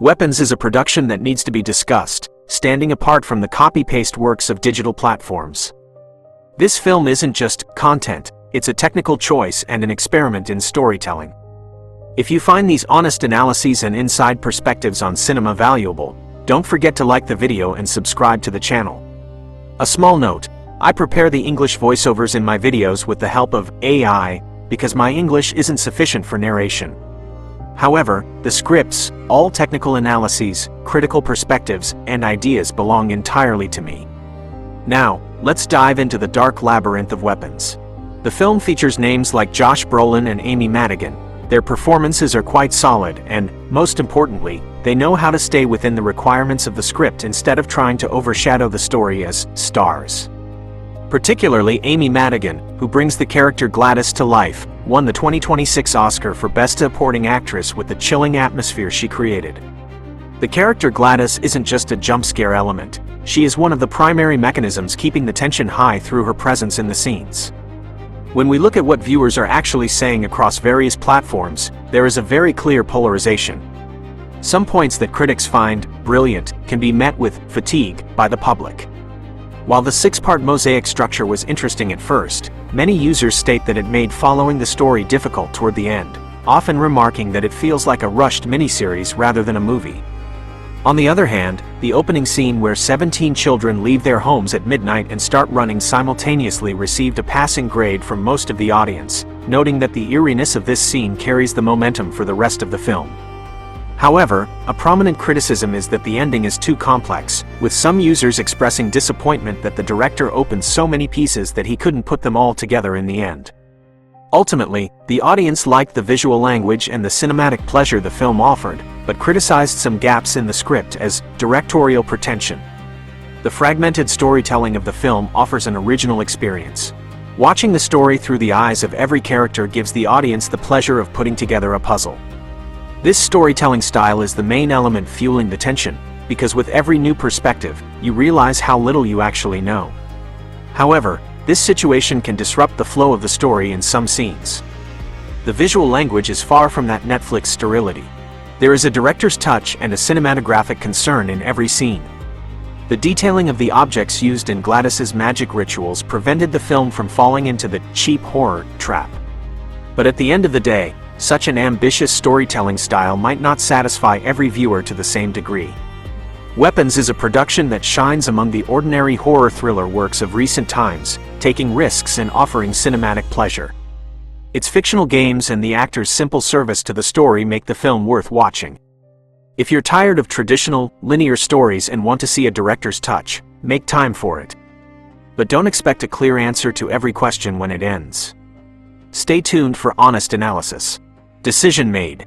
Weapons is a production that needs to be discussed, standing apart from the copy-paste works of digital platforms. This film isn't just content, it's a technical choice and an experiment in storytelling. If you find these honest analyses and inside perspectives on cinema valuable, don't forget to like the video and subscribe to the channel. A small note, I prepare the English voiceovers in my videos with the help of AI, because my English isn't sufficient for narration. However, the scripts, all technical analyses, critical perspectives, and ideas belong entirely to me. Now, let's dive into the dark labyrinth of weapons. The film features names like Josh Brolin and Amy Madigan. Their performances are quite solid and, most importantly, they know how to stay within the requirements of the script instead of trying to overshadow the story as stars. Particularly Amy Madigan, who brings the character Gladys to life, won the 2026 Oscar for Best Supporting Actress with the chilling atmosphere she created. The character Gladys isn't just a jump scare element, she is one of the primary mechanisms keeping the tension high through her presence in the scenes. When we look at what viewers are actually saying across various platforms, there is a very clear polarization. Some points that critics find brilliant can be met with fatigue by the public. While the six-part mosaic structure was interesting at first, many users state that it made following the story difficult toward the end, often remarking that it feels like a rushed miniseries rather than a movie. On the other hand, the opening scene where 17 children leave their homes at midnight and start running simultaneously received a passing grade from most of the audience, noting that the eeriness of this scene carries the momentum for the rest of the film. However, a prominent criticism is that the ending is too complex, with some users expressing disappointment that the director opened so many pieces that he couldn't put them all together in the end. Ultimately, the audience liked the visual language and the cinematic pleasure the film offered, but criticized some gaps in the script as directorial pretension. The fragmented storytelling of the film offers an original experience. Watching the story through the eyes of every character gives the audience the pleasure of putting together a puzzle. This storytelling style is the main element fueling the tension, because with every new perspective, you realize how little you actually know. However, this situation can disrupt the flow of the story in some scenes. The visual language is far from that Netflix sterility. There is a director's touch and a cinematographic concern in every scene. The detailing of the objects used in Gladys's magic rituals prevented the film from falling into the cheap horror trap. But at the end of the day, such an ambitious storytelling style might not satisfy every viewer to the same degree. Weapons is a production that shines among the ordinary horror thriller works of recent times, taking risks and offering cinematic pleasure. Its fictional games and the actor's simple service to the story make the film worth watching. If you're tired of traditional, linear stories and want to see a director's touch, make time for it. But don't expect a clear answer to every question when it ends. Stay tuned for honest analysis. Decision made.